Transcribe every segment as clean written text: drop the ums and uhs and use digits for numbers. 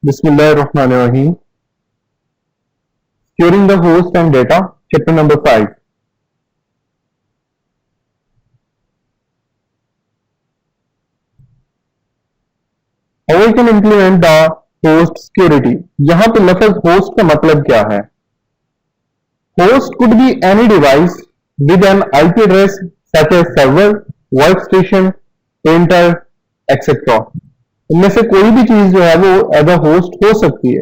Bismillahirrahmanirrahim. Securing the host and data, chapter number 5. How we can implement the host security? यहाँ पे लफ्ज host का मतलब क्या है? Host could be any device with an IP address such as server, workstation, printer, etc. इनमें से कोई भी चीज जो है वो एज अ होस्ट हो सकती है।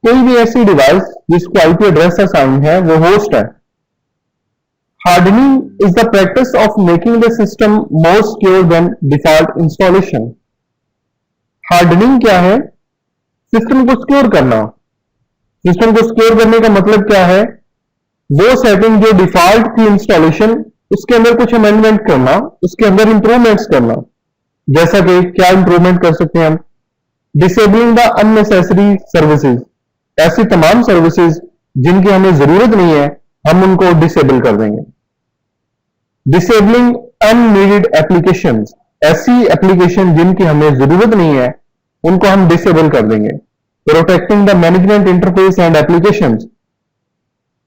कोई भी ऐसी डिवाइस जिसको आईपी एड्रेस असाइन है वो होस्ट है। Hardening is the practice of making the system more secure than default installation. Hardening क्या है? सिस्टम को सिक्योर करना। सिस्टम को सिक्योर करने का मतलब क्या है? वो सेटिंग जो डिफॉल्ट थी इंस्टॉलेशन, उसके अंदर कुछ अमेंडमेंट करना, उसके अंदर इंप्रूवमेंट्स करना। जैसा कि क्या इंप्रूवमेंट कर सकते हैं हम? Disabling the unnecessary services. ऐसी तमाम सर्विसेज जिनकी हमें जरूरत नहीं है हम उनको डिसेबल कर देंगे। Disabling unneeded applications. ऐसी एप्लीकेशन जिनकी हमें जरूरत नहीं है उनको हम डिसेबल कर देंगे। Protecting the management interface and applications.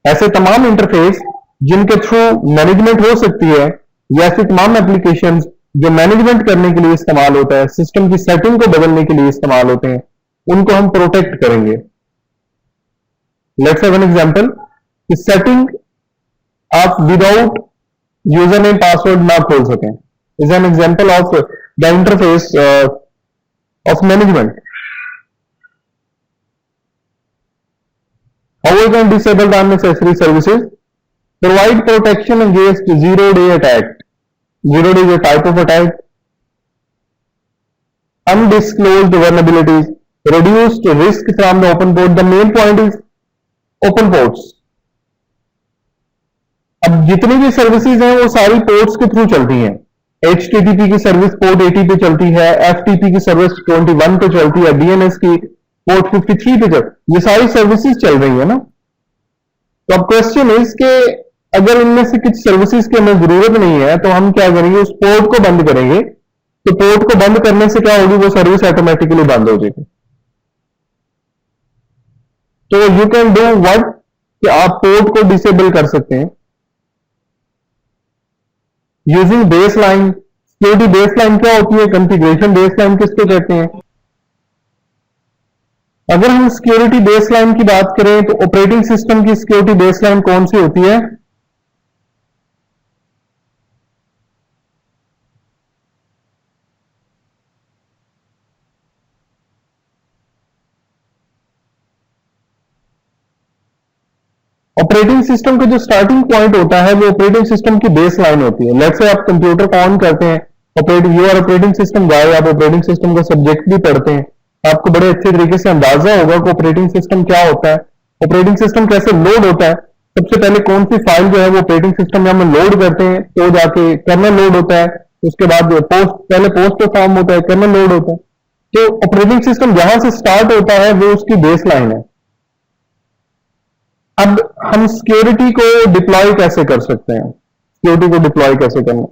ऐसे तमाम इंटरफेस जिनके थ्रू मैनेजमेंट हो सकती है या ऐसी तमाम एप्लीकेशंस जो मैनेजमेंट करने के लिए इस्तेमाल होता है, सिस्टम की सेटिंग को बदलने के लिए इस्तेमाल होते हैं, उनको हम प्रोटेक्ट करेंगे। लेट्स हैव एन एग्जांपल कि सेटिंग आप विदाउट यूजर नेम पासवर्ड ना खोल सकें is an example of the interface of management. How we can disable the unnecessary services? Provide protection against zero day attack. Zero day is a type of attack. Undisclosed vulnerabilities. Reduced risk from the open port. The main point is open ports. अब जितनी भी services हैं वो सारी ports के through चलती हैं। HTTP की सर्विस पोर्ट 80 पे चलती है, FTP की सर्विस 21 पे चलती है, DNS की पोर्ट 53 पे चलती। ये सारी सर्विसेज चल रही है ना। तो अब क्वेश्चन इज के अगर इनमें से कुछ सर्विसेज की हमें जरूरत नहीं है तो हम क्या करेंगे? उस पोर्ट को बंद करेंगे। तो पोर्ट को बंद करने से क्या होगी? वो सर्विस ऑटोमेटिकली बंद हो जाएगी। तो यू कैन डू व्हाट कि आप पोर्ट को डिसेबल कर सकते हैं यूजिंग बेसलाइन। सिक्योरिटी बेसलाइन क्या होती है? कॉन्फ़िगरेशन बेसलाइन किसको कहते हैं? अगर हम सिक्योरिटी बेसलाइन की बात करें तो ऑपरेटिंग सिस्टम की सिक्योरिटी बेसलाइन कौन सी होती है? ऑपरेटिंग सिस्टम का जो स्टार्टिंग पॉइंट होता है वो ऑपरेटिंग सिस्टम की बेस लाइन होती है। लेट्स से आप कंप्यूटर को ऑन करते हैं, यू आर ऑपरेटिंग सिस्टम गाय, आप ऑपरेटिंग सिस्टम का सब्जेक्ट भी पढ़ते हैं, आपको बड़े अच्छे तरीके से अंदाजा होगा कि ऑपरेटिंग सिस्टम क्या होता है, ऑपरेटिंग सिस्टम कैसे लोड होता है। सबसे पहले कौन सी फाइल जो है वो ऑपरेटिंग सिस्टम में हम लोड करते हैं तो जाके कर्नल लोड होता है, उसके बाद पहले पोस्ट पे फॉर्म होता है, कर्नल लोड होता है। तो ऑपरेटिंग सिस्टम जहां से स्टार्ट होता है वो उसकी बेस लाइन है। अब हम सिक्योरिटी को डिप्लॉय कैसे कर सकते हैं? सिक्योरिटी को डिप्लॉय कैसे करना?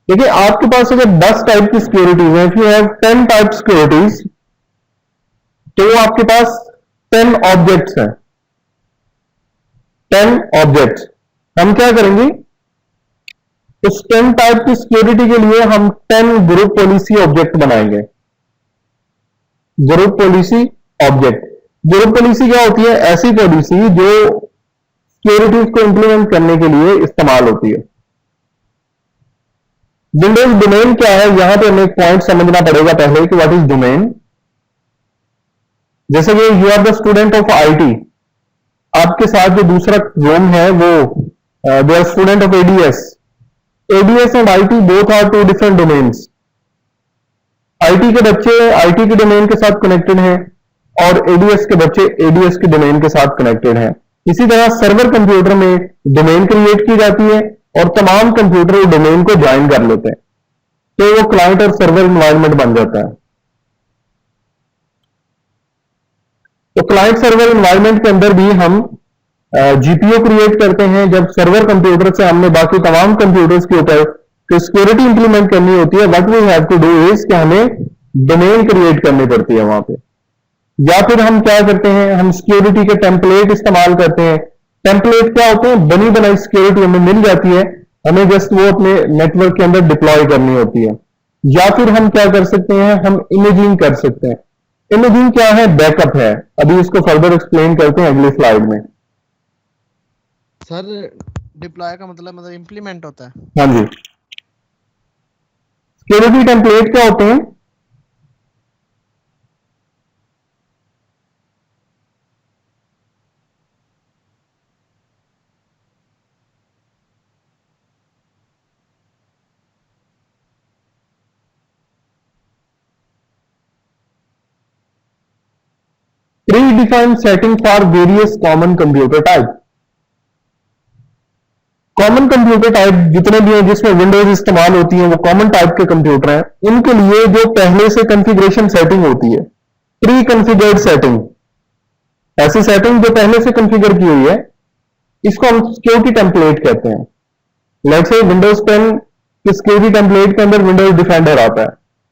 देखिए आपके पास अगर 10 टाइप की सिक्योरिटीज हैं, if you have 10 type securities तो आपके पास 10 ऑब्जेक्ट्स हैं। 10 ऑब्जेक्ट्स हम क्या करेंगे? उस 10 टाइप की सिक्योरिटी के लिए हम 10 ग्रुप पॉलिसी ऑब्जेक्ट बनाएंगे। Group policy object. Group policy क्या होती है? ऐसी पॉलिसी जो सिक्योरिटीज को इंप्लीमेंट करने के लिए इस्तेमाल होती है। विंडोज डोमेन क्या है? यहां पे हमें एक पॉइंट समझना पड़ेगा पहले कि व्हाट इज डोमेन। जैसे कि you are the student of IT, आपके साथ जो दूसरा रूम है वो they are student of ADS. ADS and IT both are two different domains. IT के बच्चे आईटी के डोमेन के साथ कनेक्टेड हैं और एडीएस के बच्चे एडीएस के डोमेन के साथ कनेक्टेड हैं। इसी तरह सर्वर कंप्यूटर में डोमेन क्रिएट की जाती है और तमाम कंप्यूटर डोमेन को ज्वाइन कर लेते हैं तो वो क्लाइंट और सर्वर इन्वायरमेंट बन जाता है। तो क्लाइंट सर्वर इन्वायरमेंट के अंदर भी हम जीपीओ क्रिएट करते हैं। जब सर्वर कंप्यूटर से हमने बाकी तमाम कंप्यूटर्स के ऊपर तो सिक्योरिटी इंप्लीमेंट करनी होती है, what we have to do is कि हमें डोमेन क्रिएट करनी पड़ती है वहां पे। या फिर हम क्या करते हैं, हम सिक्योरिटी के टेम्पलेट इस्तेमाल करते हैं। टेम्पलेट क्या होते हैं, बनी बनाई सिक्योरिटी हमें मिल जाती है, हमें जस्ट वो अपने नेटवर्क के अंदर डिप्लॉय करनी होती है। या फिर हम क्या कर सकते हैं, हम इमेजिंग कर सकते हैं। इमेजिंग क्या है, बैकअप है। अभी इसको फर्दर एक्सप्लेन करते हैं अगली स्लाइड में। सर डिप्लॉय का मतलब इंप्लीमेंट होता है। हाँ जी, सिक्योरिटी टेम्पलेट क्या होते हैं, predefined setting for various common computer type. Common computer type जितने भी हैं जिसमें विंडोज इस्तेमाल होती है वो कॉमन टाइप के कंप्यूटर हैं, उनके लिए जो पहले से कॉन्फ़िगरेशन सेटिंग होती है, प्री कॉन्फ़िगर्ड सेटिंग, ऐसी सेटिंग जो पहले से कॉन्फ़िगर की हुई है, इसको हम सिक्योरिटी टेम्पलेट कहते हैं। लेट्स से विंडोज 10 के सिक्योरिटी टेम्पलेट के अंदर विंडोज डिफेंडर आता है,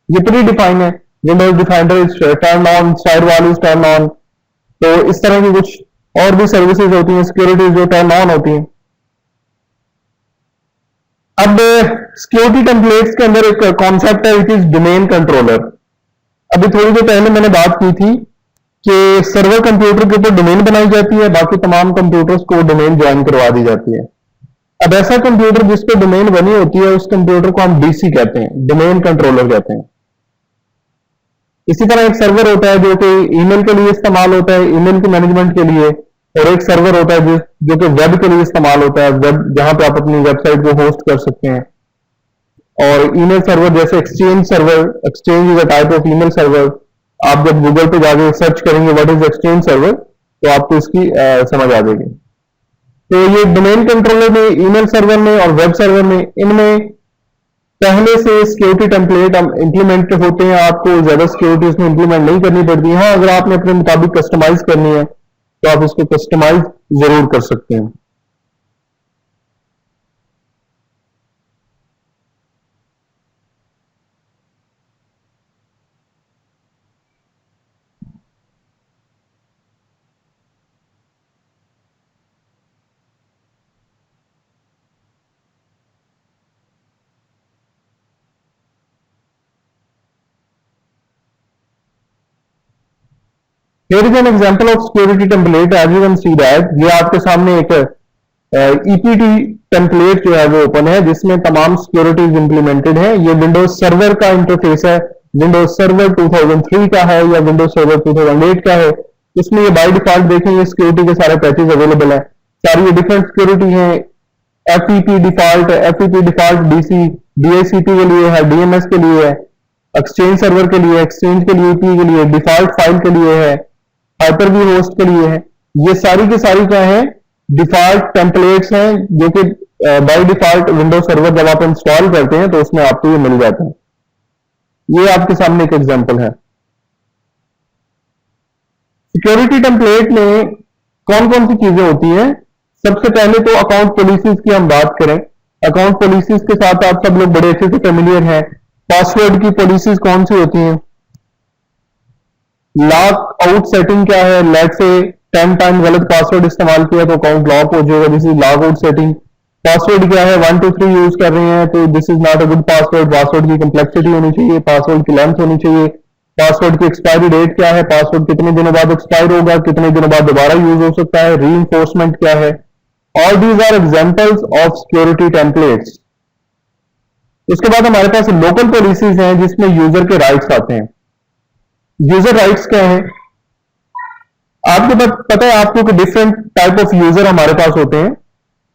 ये प्री डिफाइन है। Windows defender is turn on, firewall is turn on, तो इस तरह की कुछ और भी सर्विसेज होती हैं, सिक्योरिटी जो टर्न ऑन होती हैं। अब सिक्योरिटी टेम्पलेट्स के अंदर एक कॉन्सेप्ट है विच इज डोमेन कंट्रोलर। अभी थोड़ी देर पहले मैंने बात की थी कि सर्वर कंप्यूटर के ऊपर डोमेन बनाई जाती है, बाकी तमाम कंप्यूटर्स को डोमेन ज्वाइन करवा दी जाती है। अब ऐसा कंप्यूटर जिस पे डोमेन बनी होती है उस कंप्यूटर को हम डीसी कहते हैं, डोमेन कंट्रोलर कहते हैं। इसी तरह एक सर्वर होता है जो कि ईमेल के लिए इस्तेमाल होता है, ईमेल के मैनेजमेंट के लिए, और एक सर्वर होता है जो कि वेब के लिए इस्तेमाल होता है, वेब जहां पे आप अपनी वेबसाइट को होस्ट कर सकते हैं। और ईमेल सर्वर जैसे exchange server, exchange is a type of email server. आप जब गूगल पे जाके सर्च करेंगे व्हाट इज एक्सचेंज सर्वर तो आपको इसकी समझ आ जाएगी। तो ये डोमेन कंट्रोलर में, ईमेल सर्वर में और वेब सर्वर में, इनमें पहले से सिक्योरिटी टेम्पलेट इंप्लीमेंट होते हैं, आपको ज्यादा सिक्योरिटी इसमें इंप्लीमेंट नहीं करनी पड़ती। हाँ, अगर आपने अपने मुताबिक कस्टमाइज करनी है तो आप इसको कस्टमाइज जरूर कर सकते हैं। Here is an example of security template. As you can see that ये आपके सामने एक ईपीटी टेम्पलेट जो है वो ओपन है जिसमें तमाम सिक्योरिटीज इंप्लीमेंटेड है। ये विंडोज सर्वर का इंटरफेस है, विंडोज सर्वर 2003 का है या विंडोज सर्वर 2008 का है। इसमें ये बाय डिफॉल्ट देखें ये सिक्योरिटी के सारे पैचेज अवेलेबल है, सारी ये डिफरेंट सिक्योरिटी है। एफईपी डिफॉल्ट, एफईपी डिफॉल्ट डीसी, डीएसीपी के लिए है, डीएमएस के लिए है, एक्सचेंज सर्वर के लिए, एक्सचेंज के लिए, ईपी के लिए, डिफॉल्ट फाइल के लिए है, हाइपर वी होस्ट के लिए है। ये सारी की सारी क्या है, डिफॉल्ट टेम्पलेट्स हैं जो कि बाय डिफॉल्ट विंडोज सर्वर जब आप इंस्टॉल करते हैं तो उसमें आपको ये मिल जाता है। ये आपके सामने एक एग्जांपल है। सिक्योरिटी टेम्पलेट में कौन कौन सी चीजें होती हैं, सबसे पहले तो अकाउंट पॉलिसीज की हम बात करें। अकाउंट पॉलिसीज के साथ आप सब लोग बड़े अच्छे से फेमिलियर हैं। पासवर्ड की पॉलिसीज कौन सी होती हैं, लॉक आउट सेटिंग क्या है, लेट से 10 टाइम गलत पासवर्ड इस्तेमाल किया तो अकाउंट लॉक हो जाएगा, this is lock out setting. Password क्या है, 1 2 3 यूज कर रहे हैं तो this is not a good password. Password की कंप्लेक्सिटी होनी चाहिए, पासवर्ड की लेंथ होनी चाहिए, पासवर्ड की एक्सपायरी डेट क्या है, पासवर्ड कितने दिनों बाद एक्सपायर होगा, कितने दिनों बाद दोबारा यूज हो सकता है, रीइंफोर्समेंट क्या है। All these are examples of security templates. उसके बाद हमारे पास लोकल पॉलिसीज हैं जिसमें यूजर के राइट्स आते हैं। यूजर राइट्स क्या है, आपको पता है आपको कि डिफरेंट टाइप ऑफ यूजर हमारे पास होते हैं।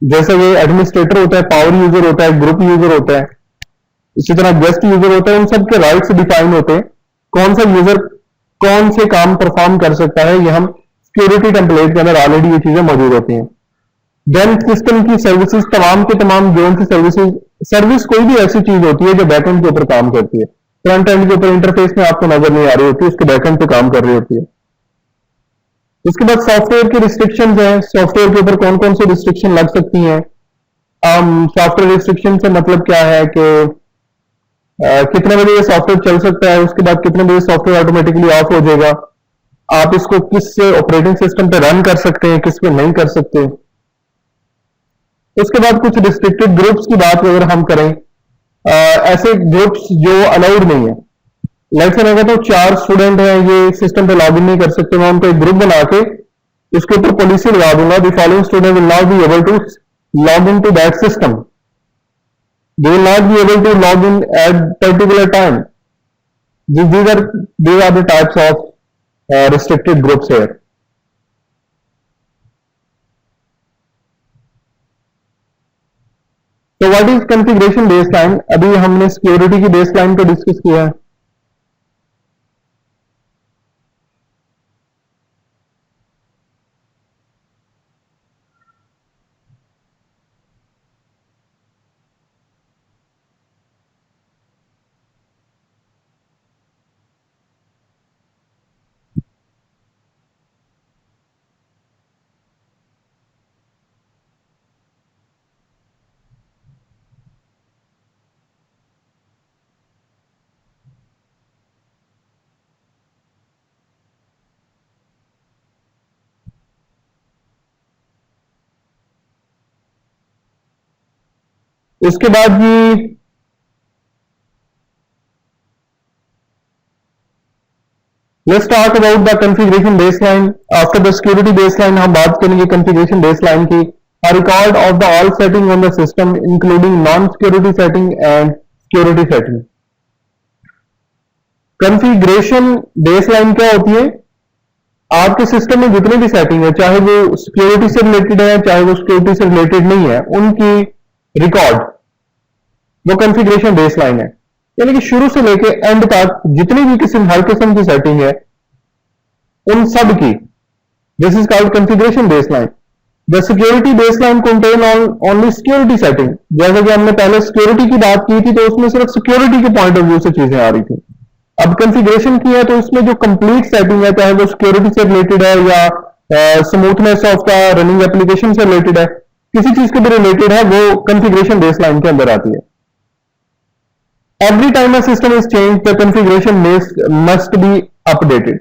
जैसे ये एडमिनिस्ट्रेटर होता है, पावर यूजर होता है, ग्रुप यूजर होता है, इसी तरह गेस्ट यूजर होता है। उन सब के राइट्स डिफाइन होते हैं, कौन सा यूजर कौन से काम परफॉर्म कर सकता है, ये हम सिक्योरिटी टेम्पलेट के अंदर ऑलरेडी ये चीजें मौजूद होती हैं। देन सिस्टम की सर्विसेज, तमाम के तमाम जोन की सर्विसेज, सर्विस कोई भी ऐसी चीज होती है जो बैकएंड के ऊपर काम करती है, फ्रंट एंड के ऊपर इंटरफेस में आपको नजर नहीं आ रही होती, उसके बैकएंड पे काम कर रही होती है। उसके बाद सॉफ्टवेयर की रिस्ट्रिक्शंस हैं, सॉफ्टवेयर के ऊपर कौन कौन सी रिस्ट्रिक्शन लग सकती हैं। सॉफ्टवेयर रिस्ट्रिक्शन से मतलब क्या है कि कितने बजे ये सॉफ्टवेयर चल सकता है, उसके बाद कितने बजे सॉफ्टवेयर ऑटोमेटिकली ऑफ हो जाएगा। आप इसको किस ऑपरेटिंग सिस्टम पे रन कर सकते हैं, किस पे नहीं कर सकते। उसके बाद कुछ रिस्ट्रिक्टेड ग्रुप्स की बात अगर हम करें, ऐसे ग्रुप्स जो अलाउड नहीं है। लाइक से मैं कहता हूँ 4 स्टूडेंट हैं, ये सिस्टम पे लॉग इन नहीं कर सकते, मैं उनको एक ग्रुप बना के उसके ऊपर पॉलिसी लगा दूंगा, the following student will not be able to log into that system. They will not be able to log in at particular time. These are the types of restricted groups here. So what is configuration baseline? अभी हमने security की baseline को discuss किया है। उसके बाद ये Let's talk about the configuration baseline. After the security baseline, हम बात करेंगे configuration baseline की। A record of the all setting on the system, including non-security setting and security setting. Configuration baseline क्या होती है? आपके सिस्टम में जितने भी सेटिंग है, चाहे वो सिक्योरिटी से रिलेटेड है, चाहे वो सिक्योरिटी से रिलेटेड नहीं है, उनकी रिकॉर्ड वो कॉन्फ़िगरेशन बेसलाइन है। यानी कि शुरू से लेके एंड तक जितनी भी हर किस्म की सेटिंग है, उन सब की this is called configuration baseline. The security baseline contain only security setting. जैसे कि हमने पहले सिक्योरिटी की बात की थी, तो उसमें सिर्फ सिक्योरिटी के पॉइंट ऑफ व्यू से चीजें आ रही थी। अब कॉन्फ़िगरेशन की है तो उसमें जो कंप्लीट सेटिंग है, चाहे वो सिक्योरिटी से रिलेटेड है या smoothness of the running application से रिलेटेड है, किसी चीज के भी रिलेटेड है, वो कॉन्फ़िगरेशन बेसलाइन के अंदर आती है। Every time a system is changed, the configuration must be updated.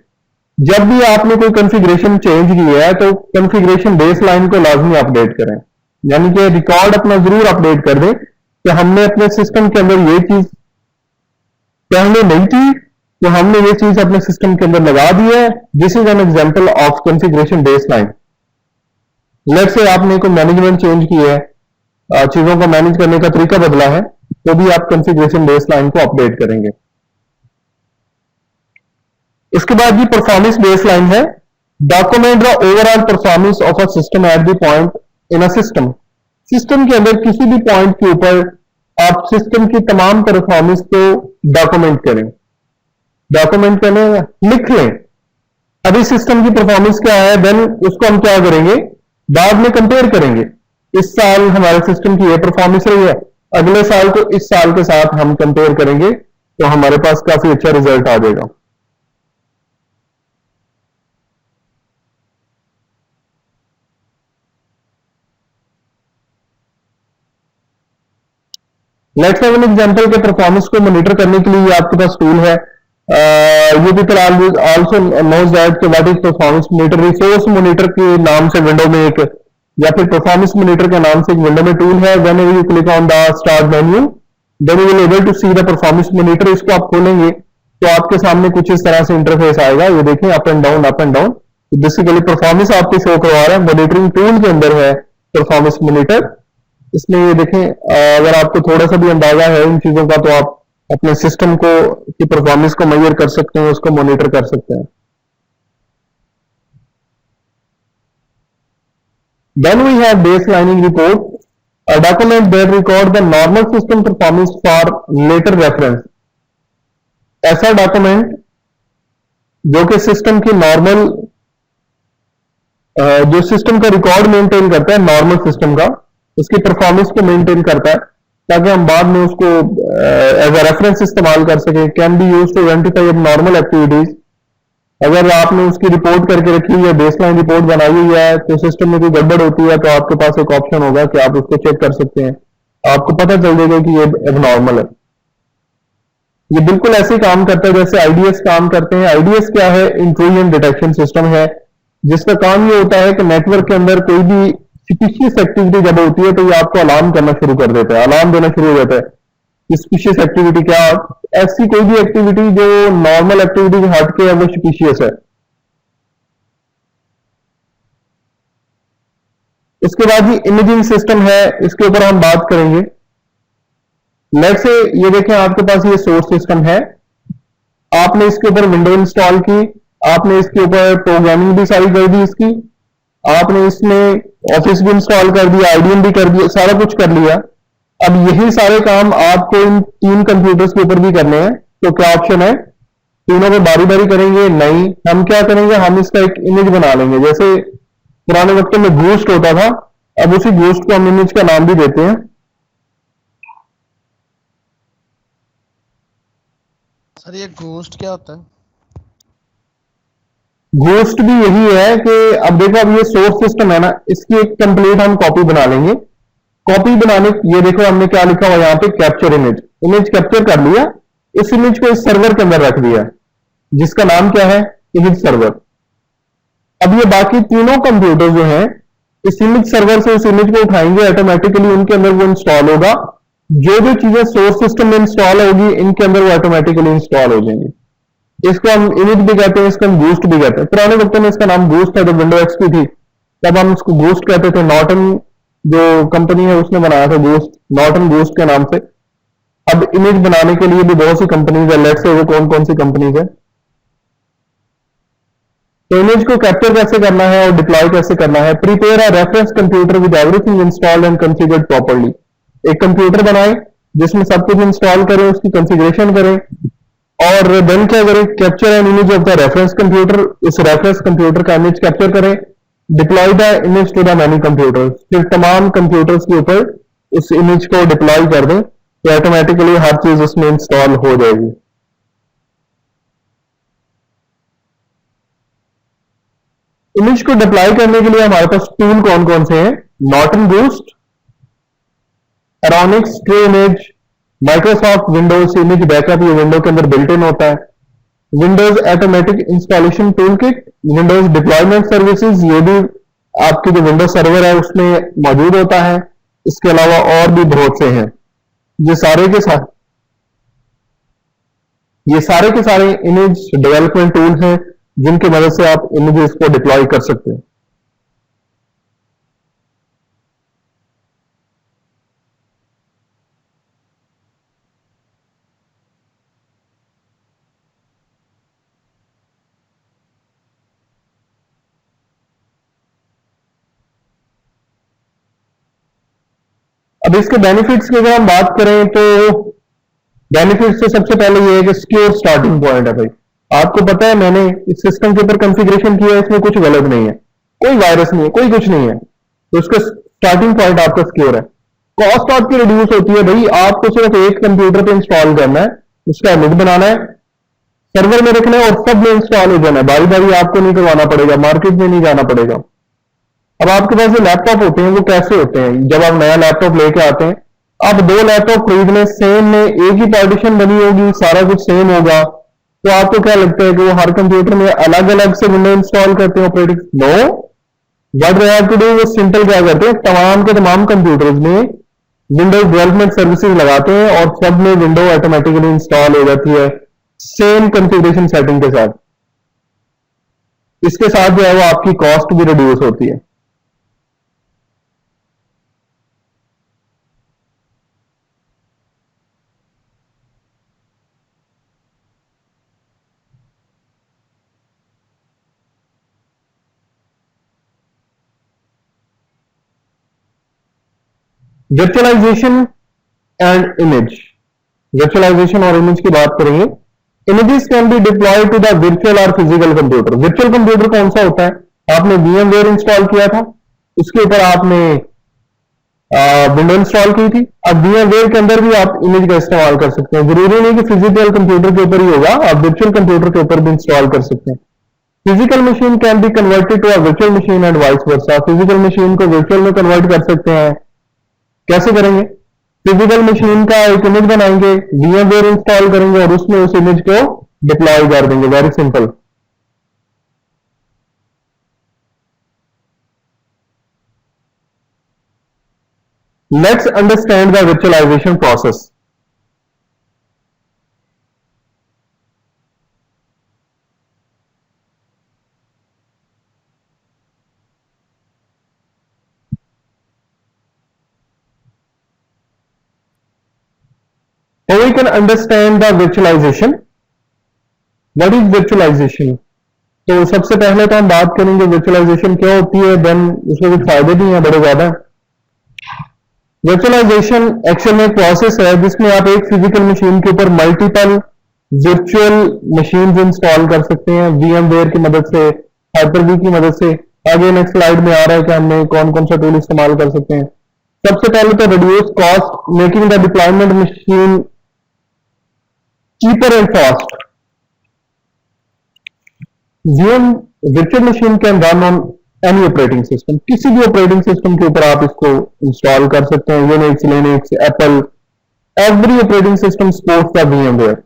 जब भी आपने कोई कॉन्फ़िगरेशन चेंज की है तो कॉन्फ़िगरेशन बेसलाइन को लाजमी अपडेट करें, यानी कि रिकॉर्ड अपना जरूर अपडेट कर दें कि हमने अपने सिस्टम के अंदर ये चीज पहले नहीं थी, तो हमने ये चीज अपने सिस्टम के अंदर लगा दी है। This is an example of configuration baseline. Let's say आपने कोई मैनेजमेंट चेंज की है, चीजों को मैनेज करने का तरीका बदला है, तो भी आप कॉन्फ़िगरेशन बेसलाइन को अपडेट करेंगे। इसके बाद ये परफॉर्मेंस बेसलाइन है। Document the overall performance of a system at the point in a system. System के अंदर किसी भी पॉइंट के ऊपर आप सिस्टम की तमाम परफॉर्मेंस को डॉक्यूमेंट करें। डॉक्यूमेंट करें, लिख लें अभी सिस्टम की परफॉर्मेंस क्या है, देन उसको हम क्या करेंगे, बाद में कंपेयर करेंगे। इस साल हमारे सिस्टम की ये परफॉर्मेंस रही है, अगले साल को इस साल के साथ हम कंपेयर करेंगे, तो हमारे पास काफी अच्छा रिजल्ट आ जाएगा। लेट्स हैव एन एग्जांपल के परफॉर्मेंस को मॉनिटर करने के लिए आपके पास टूल है। ये पीपल आल्सो नोज दैट कि what is performance monitor. Resource monitor के नाम से विंडो में एक, या फिर परफॉर्मेंस मॉनिटर के नाम से एक विंडो में टूल है। Whenever you click on the start menu, then you will able to see the performance monitor. इसको आप खोलेंगे तो आपके सामने कुछ इस तरह से इंटरफेस आएगा। ये देखें, up and down up and down. Basically performance आपको शो करवा रहा है। मॉनिटरिंग टूल के अंदर है परफॉर्मेंस मॉनिटर। इसमें ये देखें, अगर आपको थोड़ा सा भी अंदाजा है इन चीजों का, तो आप अपने सिस्टम को की परफॉर्मेंस को मेजर कर सकते हैं, उसको मॉनिटर कर सकते हैं। Then we have baselining report, a document that record the normal system performance for later reference. ऐसा डॉक्यूमेंट जो कि सिस्टम की नॉर्मल जो सिस्टम का रिकॉर्ड मेंटेन करता है, नॉर्मल सिस्टम का, उसकी परफॉर्मेंस को मेंटेन करता है, ताकि हम बाद में उसको एज अ रेफरेंस इस्तेमाल कर सके। Can be use to identify normal activities. अगर आपने उसकी रिपोर्ट करके रखी हुई है, बेसलाइन रिपोर्ट बनाई हुई है, तो सिस्टम में कोई गड़बड़ होती है तो आपके पास एक ऑप्शन होगा कि आप उसको चेक कर सकते हैं, आपको पता चल जाएगा कि ये एबनॉर्मल है। ये बिल्कुल ऐसे ही काम करता है जैसे आईडीएस काम करते हैं। आईडीएस क्या है? इंट्रूजन डिटेक्शन सिस्टम है, जिसका काम ये होता है कि नेटवर्क के अंदर कोई भी सस्पिशियस एक्टिविटी जब होती है तो ये आपको अलार्म करना शुरू कर देता है, अलार्म देना शुरू हो जाता है। सस्पिशियस एक्टिविटी क्या? ऐसी कोई भी एक्टिविटी जो नॉर्मल एक्टिविटी से हट के है वो सस्पिशियस है। इसके बाद ही इमेजिंग सिस्टम है, इसके ऊपर हम बात करेंगे। लेट्स से ये देखें आपके पास ये सोर्स सिस्टम है, आपने इसके ऊपर विंडो इंस्टॉल की, आपने इसके ऊपर प्रोग्रामिंग भी सारी कर दी इसकी, आपने इसमें ऑफिस भी इंस्टॉल कर दिया, आईडीएम भी कर दिया, सारा कुछ कर लिया। अब यही सारे काम आपको इन 3 कंप्यूटर्स के ऊपर भी करने हैं। तो क्या ऑप्शन है? तीनों पे बारी बारी करेंगे? नहीं, हम क्या करेंगे, हम इसका एक इमेज बना लेंगे। जैसे पुराने वक्त में घोस्ट होता था, अब उसी घोस्ट को हम इमेज का नाम भी देते हैं। सर ये घोस्ट क्या होता है? घोस्ट भी यही है कि अब देखो, अब ये सोर्स सिस्टम है ना, इसकी एक कंप्लीट हम कॉपी बना लेंगे। कॉपी बनाने, ये देखो हमने क्या लिखा हुआ यहाँ पे, कैप्चर इमेज। इमेज कैप्चर कर लिया, इस इमेज को इस सर्वर के अंदर रख दिया, जिसका नाम क्या है? Image server. अब ये बाकी तीनों कंप्यूटर जो हैं, इस इमेज सर्वर से उस इमेज को उठाएंगे, ऑटोमेटिकली उनके अंदर वो इंस्टॉल होगा। जो जो चीजें सोर्स सिस्टम में इंस्टॉल होगी, इनके अंदर वो ऑटोमेटिकली इंस्टॉल हो जाएंगी। इसको हम इमेज भी कहते हैं, इसको हम बूस्ट भी कहते हैं। पुराने वक्त में इसका नाम बूस्ट था, जब विंडो एक्सपी थी तब हम इसको बूस्ट कहते थे। नॉर्टन जो कंपनी है उसने बनाया था बूस्ट, नॉर्टन बूस्ट के नाम से। अब इमेज बनाने के लिए भी बहुत सी कंपनीज है, लेट्स से वो कौन कौन सी कंपनीज है। तो इमेज को कैप्चर कैसे करना है और डिप्लॉय कैसे करना है? Prepare a reference computer with everything installed and configured properly. एक कंप्यूटर बनाएं जिसमें सब कुछ इंस्टॉल करें, उसकी कॉन्फ़िगरेशन करें, और देन क्या करें? Capture an image of the reference computer. उस रेफरेंस कंप्यूटर का इमेज कैप्चर करें। Deploy the image to the many computers. फिर तमाम कंप्यूटर्स के ऊपर उस इमेज को डिप्लॉय कर दें, तो ऑटोमेटिकली हर चीज उसमें इंस्टॉल हो जाएगी। इमेज को डिप्लॉय करने के लिए हमारे पास टूल कौन कौन से हैं? Norton Boost, Acronis True Image, Microsoft Windows image backup, ये विंडो के अंदर बिल्ट इन होता है। Windows automatic installation tool kit, Windows deployment services, ये भी आपके जो विंडोज सर्वर है उसमें मौजूद होता है। इसके अलावा और भी बहुत से हैं। ये सारे के सारे इमेज डेवलपमेंट टूल्स हैं जिनकी मदद से आप इमेजेस को डिप्लॉय कर सकते हैं। अब इसके बेनिफिट्स की अगर हम बात करें तो बेनिफिट्स से सबसे पहले ये है कि सिक्योर स्टार्टिंग पॉइंट है भाई। आपको पता है मैंने इस सिस्टम के ऊपर कॉन्फ़िगरेशन किया है, इसमें कुछ गलत नहीं है, कोई वायरस नहीं है, कोई कुछ नहीं है, तो उसका स्टार्टिंग पॉइंट आपका सिक्योर है। कॉस्ट आपकी रिड्यूस होती है भाई। आपको सिर्फ एक कंप्यूटर पे इंस्टॉल करना है, उसका इमेज बनाना है, सर्वर में रखना है और सब में इंस्टॉल हो जाना है। बारी बारी आपको नहीं करवाना पड़ेगा, मार्केट में नहीं जाना पड़ेगा। अब आपके पास जो लैपटॉप होते हैं वो कैसे होते हैं? जब आप नया लैपटॉप लेके आते हैं, आप 2 लैपटॉप खरीद लें, सेम में एक ही पार्टीशन बनी होगी, सारा कुछ सेम होगा, तो आपको क्या लगता है कि वो हर कंप्यूटर में अलग अलग से विंडो इंस्टॉल करते हैं operating? No, what they have to do, वो सिंपल क्या करते हैं, तमाम के तमाम कंप्यूटर्स में विंडोज डेवलपमेंट सर्विसेज लगाते हैं और सब में विंडो ऑटोमेटिकली इंस्टॉल हो जाती है सेम कॉन्फ़िगरेशन सेटिंग के साथ। इसके साथ जो है वो आपकी कॉस्ट भी रिड्यूस होती है। Virtualization and image. वर्चुअलाइजेशन और इमेज की बात करेंगे। Images can be deployed to the virtual or physical computer. Virtual computer कौन सा होता है? आपने VMware इंस्टॉल किया था, उसके ऊपर आपने विंडो इंस्टॉल की थी। अब VMware के अंदर भी आप इमेज का इस्तेमाल कर सकते हैं। जरूरी नहीं कि फिजिकल कंप्यूटर के ऊपर ही होगा, आप वर्चुअल कंप्यूटर के ऊपर भी इंस्टॉल कर सकते हैं। Physical machine can be converted to a virtual machine and vice versa. Physical machine को वर्चुअल में कन्वर्ट कर सकते हैं। कैसे करेंगे? फिजिकल मशीन का एक इमेज बनाएंगे, VMware इंस्टॉल करेंगे और उसमें उस इमेज को डिप्लॉय कर देंगे। Very simple. Let's understand the virtualization process. So we can understand the virtualization. What is virtualization? तो सबसे पहले तो हम बात करेंगे वर्चुअलाइजेशन क्या होती है, देन उसके कुछ फायदे भी हैं बड़े ज्यादा। वर्चुअलाइजेशन एक्चुअल में एक प्रोसेस है जिसमें आप एक फिजिकल मशीन के ऊपर मल्टीपल वर्चुअल मशीन इंस्टॉल कर सकते हैं VMware की मदद से, Hyper-V की मदद से। आगे नेक्स्ट स्लाइड में आ रहा है कि हमने कौन कौन सा टूल इस्तेमाल कर सकते हैं। सबसे पहले तो reduce cost, making the deployment machine cheaper and fast. VM virtual machine can run on any operating system. किसी भी ऑपरेटिंग सिस्टम के ऊपर आप इसको इंस्टॉल कर सकते हैं। Unix, Linux, Apple, every operating system supports the VMware.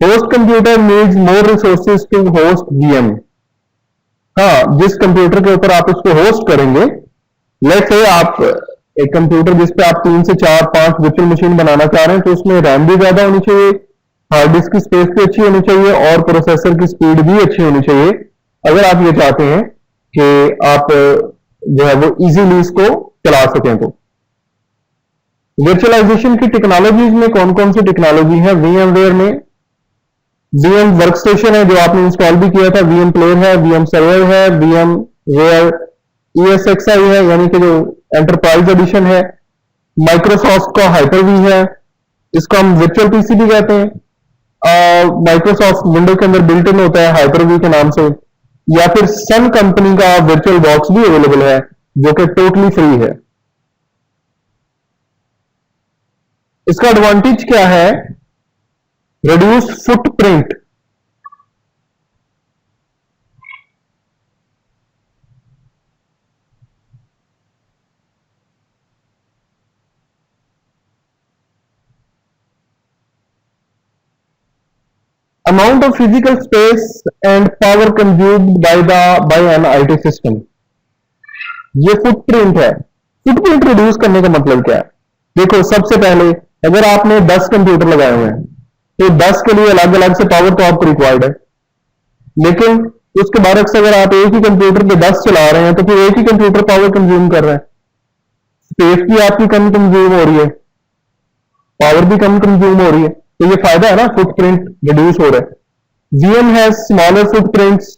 Host computer needs more resources to host VM. हाँ, जिस कंप्यूटर के ऊपर आप उसको होस्ट करेंगे, लेट्स से आप एक कंप्यूटर जिस पे आप 3 से 4 5 वर्चुअल मशीन बनाना चाह रहे हैं, तो उसमें रैम भी ज्यादा होनी चाहिए, हार्ड डिस्क की स्पेस भी अच्छी होनी चाहिए और प्रोसेसर की स्पीड भी अच्छी होनी चाहिए, अगर आप ये चाहते हैं कि आप जो है वो इजीली इसको चला सकें। तो वर्चुअलाइजेशन की टेक्नोलॉजीज में कौन कौन सी टेक्नोलॉजी है? VMware में VM वर्कस्टेशन है जो आपने इंस्टॉल भी किया था, VM प्लेयर है, VM सर्वर है, VMware ESXi है यानी कि जो एंटरप्राइज एडिशन है, माइक्रोसॉफ्ट का Hyper-V है, इसको हम वर्चुअल पीसी भी कहते हैं। माइक्रोसॉफ्ट विंडो के अंदर बिल्ट इन होता है Hyper-V के नाम से, या फिर सन कंपनी का वर्चुअल बॉक्स भी अवेलेबल है जो कि टोटली फ्री है। इसका एडवांटेज क्या है? Reduce footprint. Amount of physical space and power consumed by an IT system. ये फुटप्रिंट है। फुटप्रिंट रिड्यूस करने का मतलब क्या है? देखो, सबसे पहले अगर आपने 10 कंप्यूटर लगाए हुए हैं तो 10 के लिए अलग अलग से पावर तो आपको रिक्वायर्ड है, लेकिन उसके बाद अगर आप एक ही कंप्यूटर पे 10 चला रहे हैं तो फिर एक ही कंप्यूटर पावर कंज्यूम कर रहा है, स्पेस भी आपकी कम कंज्यूम हो रही है, पावर भी कम कंज्यूम हो रही है। तो ये फायदा है ना, फुटप्रिंट रिड्यूस हो रहा है। VM हैज स्मॉलर फुटप्रिंट्स,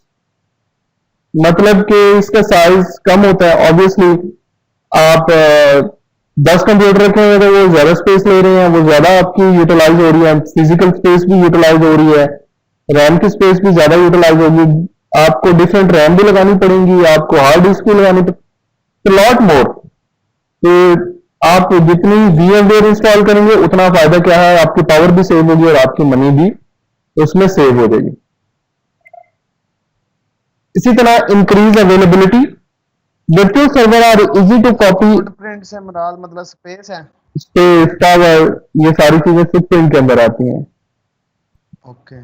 मतलब कि इसका साइज कम होता है। ऑब्वियसली आप 10 कंप्यूटर रखे हुए तो वो ज्यादा स्पेस ले रहे हैं, वो ज्यादा आपकी यूटिलाइज हो रही है, फिजिकल स्पेस भी यूटिलाइज हो रही है, रैम की स्पेस भी ज्यादा यूटिलाइज होगी, आपको डिफरेंट रैम भी लगानी पड़ेंगी, आपको हार्ड डिस्क भी लगानी पड़ेगी, लॉट मोर। तो आप जितनी VMware इंस्टॉल करेंगे उतना फायदा क्या है, आपकी पावर भी सेव होगी और आपकी मनी भी उसमें सेव हो जाएगी। इसी तरह increase availability, virtual server are easy to copy. Footprint से मुराद मतलब स्पेस है, स्पेस, पावर, ये सारी चीजें फुटप्रिंट के अंदर आती हैं। Okay.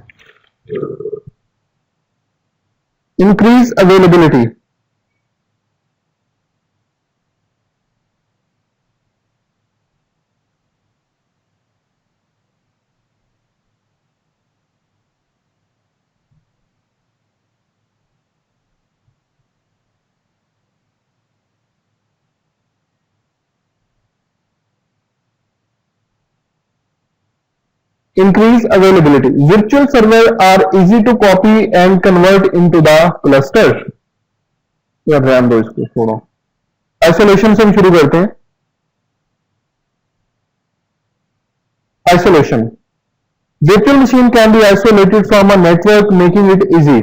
Increase availability, increase availability. Virtual server are easy to copy and convert into the cluster. यार रैम दो इसको, छोड़ो। आइसोलेशन से हम शुरू करते हैं। Isolation, virtual machine can be isolated from a network making it easy.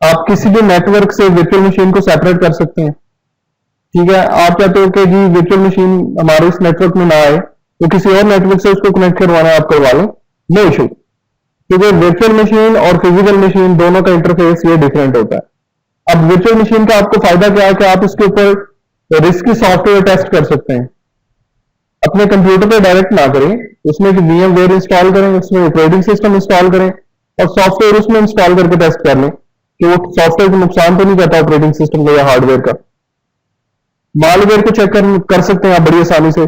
आप किसी भी नेटवर्क से virtual machine को सेपरेट कर सकते हैं। ठीक है, आप कहते हो कि जी virtual machine हमारे इस नेटवर्क में ना आए तो किसी और नेटवर्क से उसको कनेक्ट करवाना है, आप करवा लें, नो इशू। क्योंकि वर्चुअल मशीन और फिजिकल मशीन दोनों का इंटरफेस ये डिफरेंट होता है। अब वर्चुअल मशीन का आपको फायदा क्या है कि आप उसके ऊपर रिस्की सॉफ्टवेयर टेस्ट कर सकते हैं। अपने कंप्यूटर पे डायरेक्ट ना करें, उसमें एक वीएम वेयर इंस्टॉल करें, उसमें ऑपरेटिंग सिस्टम इंस्टॉल करें और सॉफ्टवेयर उसमें इंस्टॉल करके टेस्ट कर लें कि वो सॉफ्टवेयर को नुकसान तो नहीं करता ऑपरेटिंग सिस्टम को या हार्डवेयर का। मालवेयर को चेक कर सकते हैं आप बड़ी आसानी से।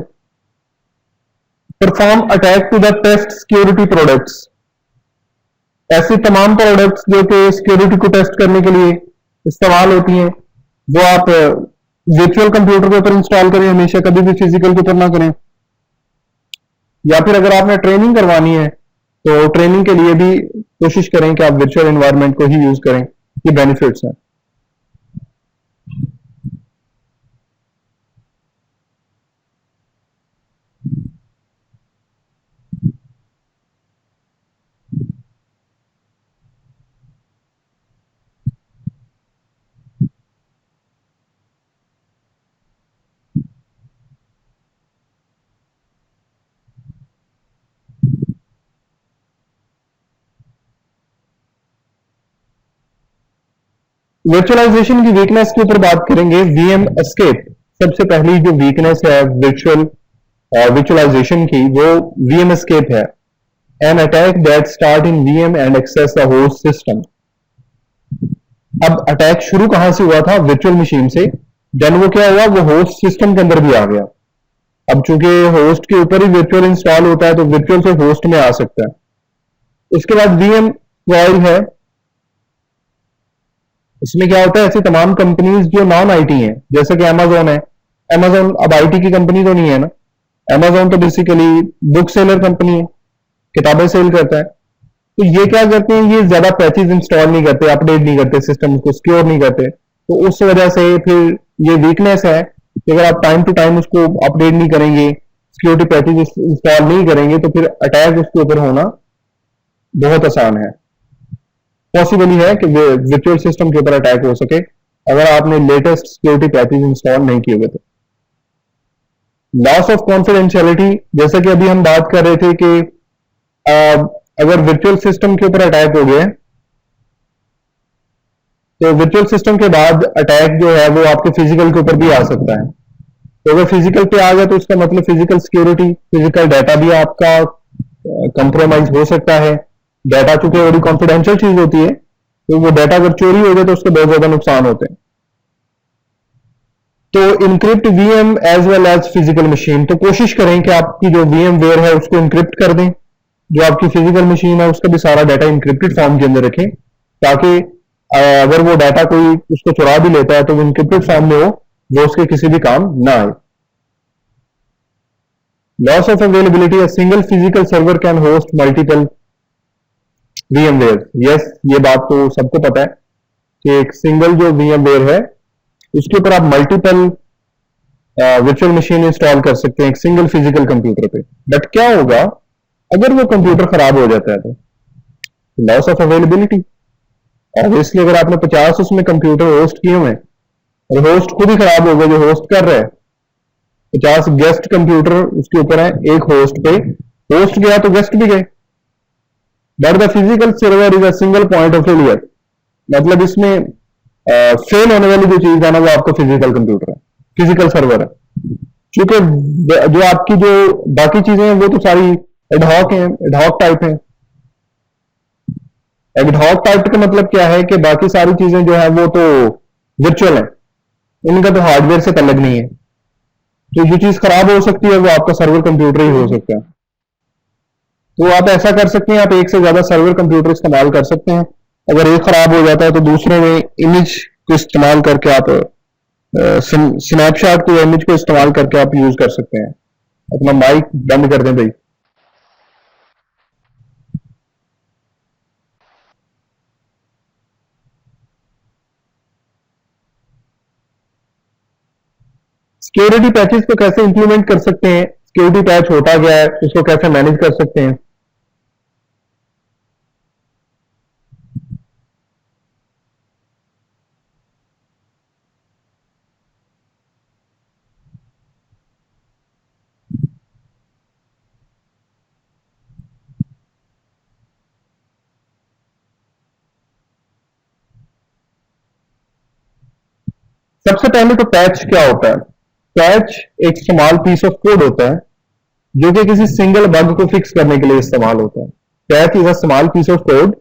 Perform attack to the test security products, ऐसी तमाम प्रोडक्ट्स जो कि सिक्योरिटी को टेस्ट करने के लिए इस्तेमाल होती हैं, वो आप वर्चुअल कंप्यूटर के ऊपर इंस्टॉल करें, हमेशा कभी भी फिजिकल के ऊपर ना करें। या फिर अगर आपने ट्रेनिंग करवानी है तो ट्रेनिंग के लिए भी कोशिश करें कि आप वर्चुअल एनवायरनमेंट को ही यूज करें, ये बेनिफिट्स हैं। वर्चुअलाइजेशन की वीकनेस के ऊपर बात करेंगे। वीएम एस्केप, सबसे पहली जो वीकनेस है वर्चुअलाइजेशन की, वो वीएम एस्केप है। An attack that start in VM and access the host system. अब अटैक शुरू कहां से हुआ था? वर्चुअल मशीन से। देन वो क्या हुआ, वो होस्ट सिस्टम के अंदर भी आ गया। अब चूंकि होस्ट के ऊपर ही वर्चुअल इंस्टॉल होता है तो वर्चुअल से होस्ट में आ सकता है। उसके बाद वीएम कॉइल है। इसमें क्या होता है, ऐसी तमाम कंपनीज जो नॉन आईटी हैं, जैसे कि अमेजोन है। अमेजोन अब आईटी की कंपनी तो नहीं है ना। अमेजोन तो बेसिकली बुक सेलर कंपनी है, किताबें सेल करता है। तो ये क्या करते हैं, ये ज्यादा पैचेज इंस्टॉल नहीं करते, अपडेट नहीं करते, सिस्टम को सिक्योर नहीं करते। तो उस वजह से फिर ये वीकनेस है कि अगर आप टाइम टू टाइम उसको अपडेट नहीं करेंगे, सिक्योरिटी पैचेज इंस्टॉल नहीं करेंगे, तो फिर अटैक उसके ऊपर होना बहुत आसान है। पॉसिबल ही है कि वर्चुअल सिस्टम के ऊपर अटैक हो सके अगर आपने लेटेस्ट सिक्योरिटी पैचेज इंस्टॉल नहीं किए हुए। तो लॉस ऑफ कॉन्फिडेंशियलिटी, जैसे कि अभी हम बात कर रहे थे कि अगर वर्चुअल सिस्टम के ऊपर अटैक हो गया तो वर्चुअल सिस्टम के बाद अटैक जो है वो आपके फिजिकल के ऊपर भी आ सकता है। तो अगर फिजिकल पे आ गया तो उसका मतलब फिजिकल सिक्योरिटी, फिजिकल डाटा भी आपका कंप्रोमाइज हो सकता है। डाटा चूंकि बड़ी कॉन्फिडेंशियल चीज होती है, तो वो डाटा अगर चोरी हो जाए तो उसके बहुत ज्यादा नुकसान होते हैं। तो encrypt VM as well as physical machine, तो कोशिश करें कि आपकी जो वीएम वेयर है उसको इनक्रिप्ट कर दें। जो आपकी फिजिकल मशीन है उसका भी सारा डाटा इंक्रिप्टेड फॉर्म के अंदर रखें, ताकि अगर वो डाटा कोई उसको चुरा भी लेता है तो वो इंक्रिप्टेड फॉर्म में हो, वो उसके किसी भी काम ना आए। Loss of availability, a single physical server can host multiple VMware. Yes, ये बात तो सबको पता है कि एक सिंगल जो वीएमवेयर है उसके ऊपर आप मल्टीपल वर्चुअल मशीन इंस्टॉल कर सकते हैं एक सिंगल फिजिकल कंप्यूटर पे। बट क्या होगा अगर वो कंप्यूटर खराब हो जाता है? तो लॉस ऑफ अवेलेबिलिटी। ऑब्वियसली अगर आपने 50 उसमें कंप्यूटर होस्ट किए हुए और होस्ट खुद ही खराब हो गया जो होस्ट कर रहा है, 50 गेस्ट कंप्यूटर उसके ऊपर है एक होस्ट पे, होस्ट गया तो गेस्ट भी गए। But the physical server is a single point of failure, मतलब इसमें फेल होने वाली जो चीज है ना वो आपका फिजिकल कंप्यूटर है, फिजिकल सर्वर है। क्योंकि जो आपकी जो बाकी चीजें हैं वो तो सारी एडहॉक हैं, एडहॉक टाइप है। एडहॉक टाइप का मतलब क्या है कि बाकी सारी चीजें जो है वो तो वर्चुअल है, इनका तो हार्डवेयर से तल्लक नहीं है। तो जो चीज खराब हो सकती है वो आपका सर्वर कंप्यूटर ही हो सकता है। तो आप ऐसा कर सकते हैं, आप एक से ज्यादा सर्वर कंप्यूटर इस्तेमाल कर सकते हैं। अगर एक खराब हो जाता है तो दूसरे में इमेज को इस्तेमाल करके आप स्नैपशॉट को, इमेज को इस्तेमाल करके आप यूज कर सकते हैं। अपना माइक बंद कर दें भाई। सिक्योरिटी पैचेस को कैसे इंप्लीमेंट कर सकते हैं, सिक्योरिटी पैच होता क्या है, उसको कैसे मैनेज कर सकते हैं। सबसे पहले तो पैच क्या होता है? पैच एक स्मॉल पीस ऑफ कोड होता है जो कि किसी सिंगल बग को फिक्स करने के लिए इस्तेमाल होता है। Patch is a small piece of code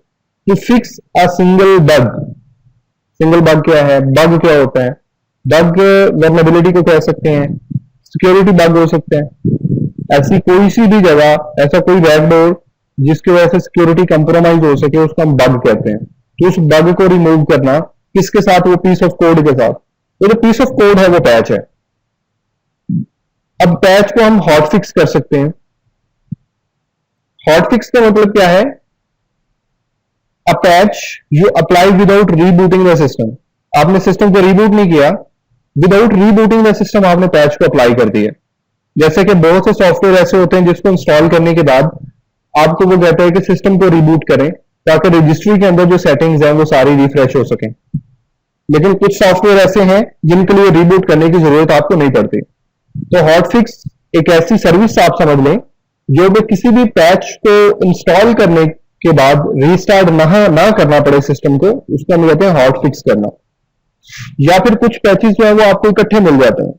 to fix a single bug. Single bug क्या है? बग क्या होता है? बग वर्नेबिलिटी को कह सकते हैं, सिक्योरिटी बग हो सकते हैं, ऐसी कोई सी भी जगह, ऐसा कोई बैकडोर जिसकी वजह से सिक्योरिटी कंप्रोमाइज हो सके, उसको हम बग कहते हैं। तो उस बग को रिमूव करना किसके साथ? वो पीस ऑफ कोड के साथ। तो जो पीस ऑफ कोड है वो पैच है। अब पैच को हम हॉट फिक्स कर सकते हैं। हॉट फिक्स का मतलब क्या है? A patch you apply without rebooting the system. आपने सिस्टम को रीबूट नहीं किया, विदाउट रीबूटिंग द सिस्टम आपने पैच को अप्लाई कर दिया। जैसे कि बहुत से सॉफ्टवेयर ऐसे होते हैं जिसको इंस्टॉल करने के बाद आपको वो कहता है कि सिस्टम को रिबूट करें ताकि रजिस्ट्री के अंदर जो सेटिंग्स हैं वो सारी रिफ्रेश हो सकें। लेकिन कुछ सॉफ्टवेयर ऐसे हैं जिनके लिए रिबूट करने की जरूरत आपको नहीं पड़ती। तो हॉटफिक्स एक ऐसी सर्विस आप समझ लें जो भी किसी भी पैच को इंस्टॉल करने के बाद रीस्टार्ट ना करना पड़े सिस्टम को, उसको हम कहते हैं हॉटफिक्स करना। या फिर कुछ पैचेस जो है वो आपको इकट्ठे मिल जाते हैं।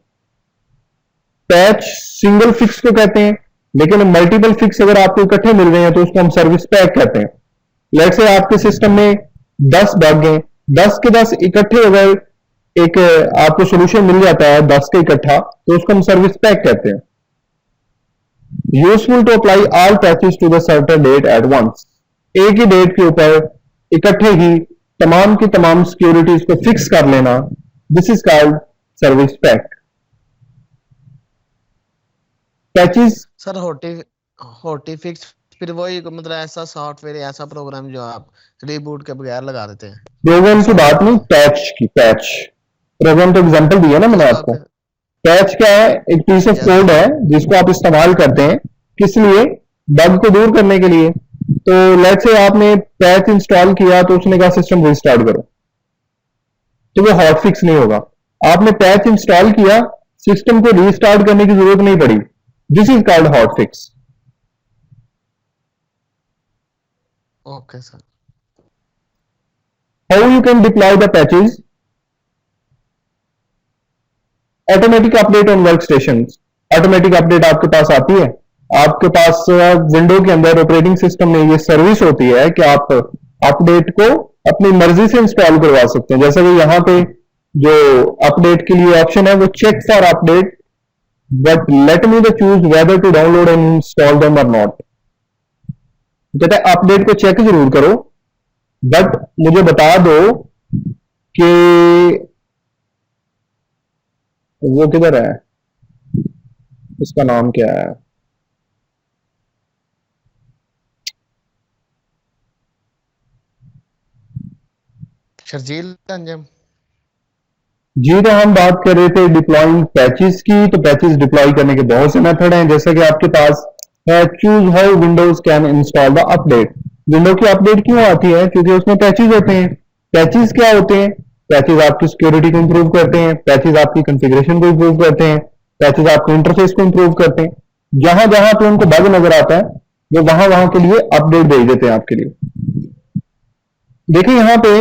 पैच सिंगल फिक्स को कहते हैं, लेकिन मल्टीपल फिक्स अगर आपको इकट्ठे मिल रहे हैं तो उसको हम सर्विस पैक कहते हैं। लेट्स से आपके सिस्टम में 10 बग हैं, 10 के 10 इकट्ठे हो गए, एक आपको सोल्यूशन मिल जाता है 10 का इकट्ठा, तो उसको हम सर्विस पैक कहते हैं। Useful to apply all patches to the certain date at once. एक ही डेट के ऊपर इकट्ठे ही तमाम की तमाम सिक्योरिटीज को फिक्स कर लेना, this is called service pack. Patches सर होटी फिक्स फिर वही मतलब ऐसा सॉफ्टवेयर ऐसा प्रोग्राम जो आप रीबूट के बगैर लगा देते हैं। प्रोग्राम की बात नहीं, पैच की। पैच प्रोग्राम तो एग्जांपल दिया ना मैंने आपको। पैच क्या है? एक पीस ऑफ कोड है जिसको आप इस्तेमाल करते हैं किस लिए? बग को दूर करने के लिए। तो लेट्स से आपने पैच इंस्टॉल किया तो उसने कहा सिस्टम रिस्टार्ट करो, तो वो हॉट फिक्स नहीं होगा। आपने पैच इंस्टॉल किया, सिस्टम को रीस्टार्ट करने की जरूरत नहीं पड़ी, this is called hot fix. Okay sir. How you can deploy the patches? Automatic update on work station. Automatic update आपके पास आती है, आपके पास विंडो के अंदर ऑपरेटिंग सिस्टम में ये सर्विस होती है कि आप अपडेट को अपनी मर्जी से इंस्टॉल करवा सकते हैं। जैसे कि यहां पे जो अपडेट के लिए ऑप्शन है वो check for update but let me the choose whether to download and install them or not. कहता है अपडेट को चेक जरूर करो बट मुझे बता दो कि वो किधर है, इसका नाम क्या है? शर्जील अंजम। जी, तो हम बात कर रहे थे डिप्लॉइंग पैचेस की। तो पैचेस डिप्लॉय करने के बहुत से मेथड हैं, जैसे कि आपके पास है choose how Windows can install the update. Window की अपडेट क्यों आती है? क्योंकि उसमें पैचेस होते हैं। पैचेस क्या होते हैं? पैचेस आपकी सिक्योरिटी को इंप्रूव करते हैं, पैचेस आपकी कॉन्फ़िगरेशन को इंप्रूव करते हैं, पैचेस आपके इंटरफेस को इंप्रूव करते हैं। जहां जहां पे उनको बग नजर आता है वो वहां वहां के लिए अपडेट भेज देते हैं आपके लिए। देखिए यहां पे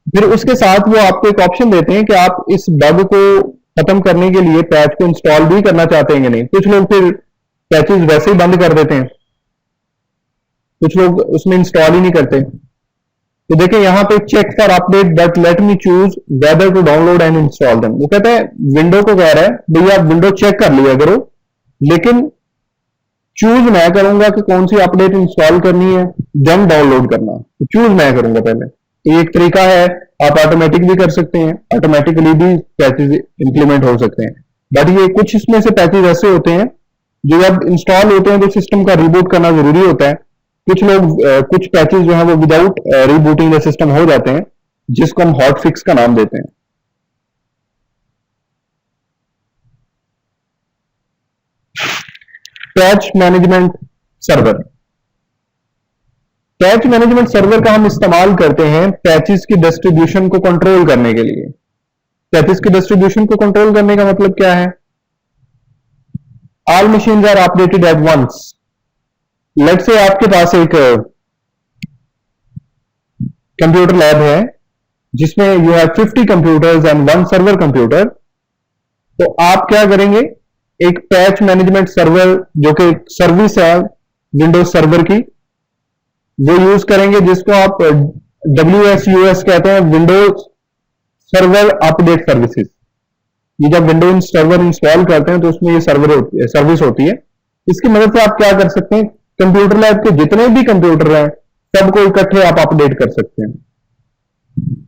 फिर उसके साथ वो आपको एक ऑप्शन देते हैं कि आप इस बग को खत्म करने के लिए पैच को इंस्टॉल भी करना चाहते हैं कि नहीं। कुछ लोग फिर पैचेस वैसे ही बंद कर देते हैं, कुछ लोग उसमें इंस्टॉल ही नहीं करते। तो देखिए यहां पे check for update but let me choose whether to download and install them. वो कहता है विंडो को कह रहा है भैया आप विंडो चेक कर लिया करो, लेकिन चूज मैं करूंगा कि कौन सी अपडेट इंस्टॉल करनी है देन डाउनलोड करना। तो चूज मैं करूंगा पहले। तो एक तरीका है, आप ऑटोमेटिक भी कर सकते हैं, ऑटोमेटिकली भी पैचेज इंप्लीमेंट हो सकते हैं। बट ये कुछ इसमें से पैचेज ऐसे होते हैं जो जब इंस्टॉल होते हैं तो सिस्टम का रिबूट करना जरूरी होता है। कुछ लोग कुछ पैचेज जो है वो विदाउट रिबूटिंग द सिस्टम हो जाते हैं, जिसको हम हॉट फिक्स का नाम देते हैं। Patch management server. Patch management server का हम इस्तेमाल करते हैं पैचेस की डिस्ट्रीब्यूशन को कंट्रोल करने के लिए। पैचेस की डिस्ट्रीब्यूशन को कंट्रोल करने का मतलब क्या है? All machines are updated at once. Let's say आपके पास एक कंप्यूटर लैब है जिसमें you have 50 computers and 1 server computer. तो आप क्या करेंगे? एक पैच मैनेजमेंट सर्वर जो कि सर्विस है विंडोज सर्वर की, वो यूज करेंगे, जिसको आप WSUS कहते हैं, विंडोज सर्वर अपडेट सर्विसेज। ये जब विंडोज सर्वर इंस्टॉल करते हैं तो उसमें ये सर्विस होती है। इसकी मदद से आप क्या कर सकते हैं, कंप्यूटर लैब के जितने भी कंप्यूटर हैं सबको इकट्ठे आप अपडेट कर सकते हैं।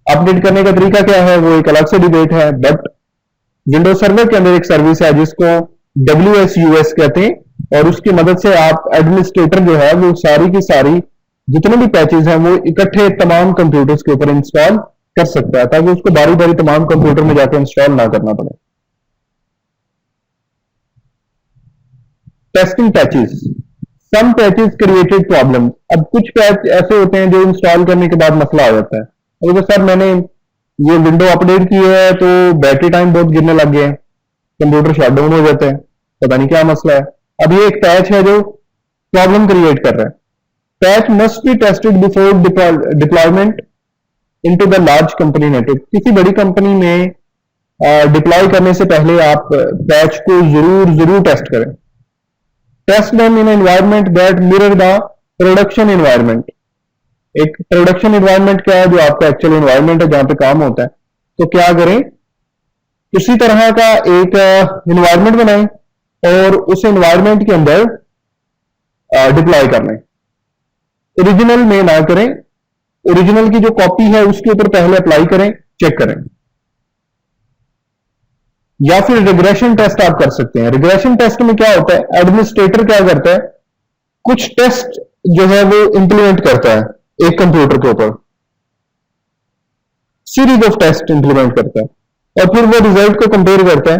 अपडेट करने का तरीका क्या है वो एक अलग से डिबेट है, बट विंडोज सर्वर के अंदर एक सर्विस है जिसको WSUS कहते हैं, और उसकी मदद से आप एडमिनिस्ट्रेटर जो है वो सारी की सारी जितने भी पैचेज हैं वो इकट्ठे तमाम कंप्यूटर्स के ऊपर इंस्टॉल कर सकता है, ताकि उसको बारी बारी तमाम कंप्यूटर में जाकर इंस्टॉल ना करना पड़े। टेस्टिंग पैचेस, सम पैचेस क्रिएटेड प्रॉब्लम। अब कुछ पैच ऐसे होते हैं जो इंस्टॉल करने के बाद मसला आ जाता है, अगर तो सर मैंने ये विंडो अपडेट की है तो बैटरी टाइम बहुत गिरने लग गया है, कंप्यूटर शट डाउन हो जाता है, पता नहीं क्या मसला है। अब ये एक पैच है जो प्रॉब्लम क्रिएट कर रहा है। Patch must be tested before deployment into the large company network. किसी बड़ी कंपनी में डिप्लॉय करने से पहले आप पैच को जरूर टेस्ट करें। Test them in environment that mirror the production environment. एक प्रोडक्शन एनवायरनमेंट क्या है, जो आपका एक्चुअल एनवायरनमेंट है जहां पे काम होता है, तो क्या करें, उसी तरह का एक एनवायरनमेंट बनाएं और उस एनवायरनमेंट के अंदर डिप्लॉय करना है। ओरिजिनल में ना करें, ओरिजिनल की जो कॉपी है उसके ऊपर पहले अप्लाई करें, चेक करें। या फिर रिग्रेशन टेस्ट आप कर सकते हैं। रिग्रेशन टेस्ट में क्या होता है, एडमिनिस्ट्रेटर क्या करता है, कुछ टेस्ट जो है वो इंप्लीमेंट करता है एक कंप्यूटर के ऊपर, सीरीज ऑफ टेस्ट इंप्लीमेंट करता है, और फिर वो रिजल्ट को कंपेयर करता है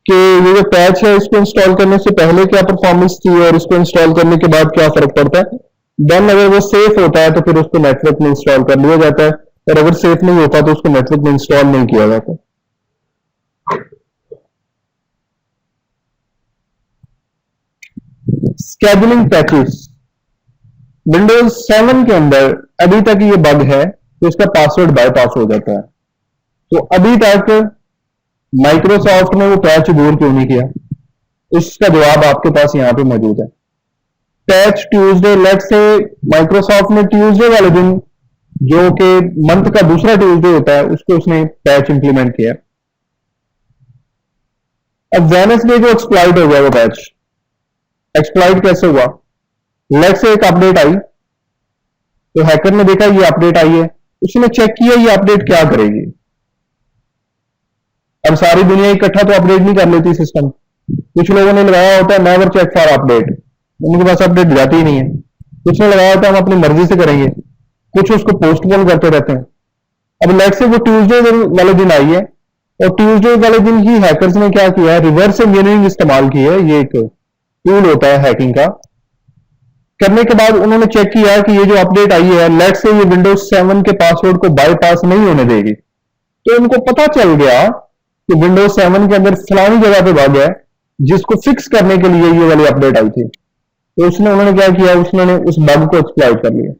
कि ये जो पैच है इसको इंस्टॉल करने से पहले क्या परफॉर्मेंस थी और इसको इंस्टॉल करने के बाद क्या फर्क पड़ता है। देन अगर वो सेफ होता है तो फिर उसको नेटवर्क में इंस्टॉल कर लिया जाता है, और अगर सेफ नहीं होता तो उसको नेटवर्क में इंस्टॉल नहीं किया जाता। स्केड्यूलिंग पैचेस, विंडोज 7 के अंदर अभी तक ये बग है तो इसका पासवर्ड बाईपास हो जाता है। तो अभी तक माइक्रोसॉफ्ट ने वो पैच दूर क्यों नहीं किया, इसका जवाब आपके पास यहां पे मौजूद है। पैच ट्यूसडे, लेट से माइक्रोसॉफ्ट ने ट्यूसडे वाले दिन, जो कि मंथ का दूसरा ट्यूसडे होता है, उसको उसने पैच इंप्लीमेंट किया। अब वेडनेसडे को एक्सप्लॉइट हो गया वो पैच। एक्सप्लॉइट कैसे हुआ, लेट से एक अपडेट आई तो हैकर ने देखा ये अपडेट आई है, उसने चेक किया ये अपडेट क्या करेगी। अब सारी दुनिया इकट्ठा तो अपडेट नहीं कर लेती सिस्टम, कुछ लोगों ने लगाया होता है नेवर चेक फॉर अपडेट, उनके पास अपडेट जाती ही नहीं है। कुछ ने लगाया होता है हम अपनी मर्जी से करेंगे, कुछ उसको पोस्टपोन करते रहते हैं। अब लेट से वो ट्यूसडे वाले दिन आई है, और ट्यूसडे वाले दिन ही हैकर्स ने क्या किया है, रिवर्स इंजीनियरिंग इस्तेमाल की है। ये एक टूल होता है हैकिंग का। करने के बाद उन्होंने चेक किया कि ये जो अपडेट आई है, लेट से ये विंडोज 7 के पासवर्ड को बाईपास नहीं होने देगी। तो उनको पता चल गया कि विंडोज 7 के अंदर फलानी जगह पे बग है जिसको फिक्स करने के लिए ये वाली अपडेट आई थी। तो उन्होंने क्या किया, उसने उस बग को एक्सप्लॉइट कर लिया।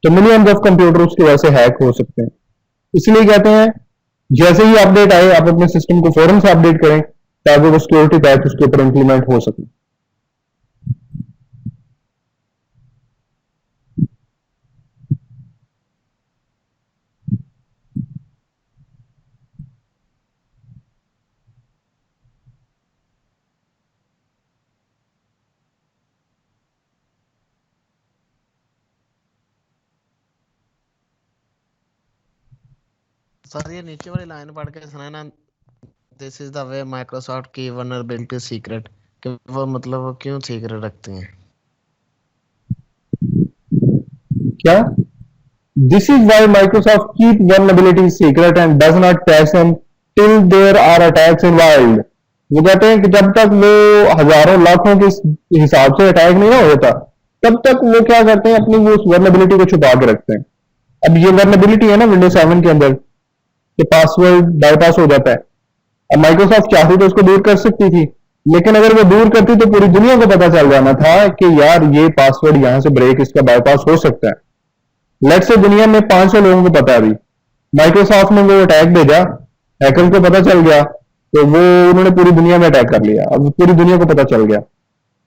तो मिलियंस ऑफ कंप्यूटर उसकी वजह से हैक हो सकते हैं। इसलिए कहते हैं जैसे ही अपडेट आए आप अपने सिस्टम को फौरन से अपडेट करें ताकि वो सिक्योरिटी पैच उसके ऊपर इंप्लीमेंट हो सके। सर ये नीचे वाली लाइन पढ़ के सुनाना, this is the way Microsoft की वल्नरेबिलिटी सीक्रेट, कि वो मतलब वो क्यों सीक्रेट रखती हैं। क्या, this is why Microsoft keep vulnerability secret and does not patch them till there are attacks involved. वो कहते हैं कि जब तक वो हजारों लाखों के हिसाब से अटैक नहीं ना होता तब तक वो क्या करते हैं, अपनी वो उस वल्नरेबिलिटी को छुपा के रखते हैं। अब ये वल्नरेबिलिटी है ना विंडोज 7 के अंदर, ये पासवर्ड बाईपास हो जाता है। अब माइक्रोसॉफ्ट चाहती तो उसको दूर कर सकती थी, लेकिन अगर वो दूर करती तो पूरी दुनिया को पता चल जाना था कि यार ये पासवर्ड यहां से ब्रेक, इसका बाईपास हो सकता है। लेट से दुनिया में 500 लोगों को पता है, अभी माइक्रोसॉफ्ट ने वो अटैक भेजा, हैकर को पता चल गया, तो वो उन्होंने पूरी दुनिया में अटैक कर लिया, अब पूरी दुनिया को पता चल गया।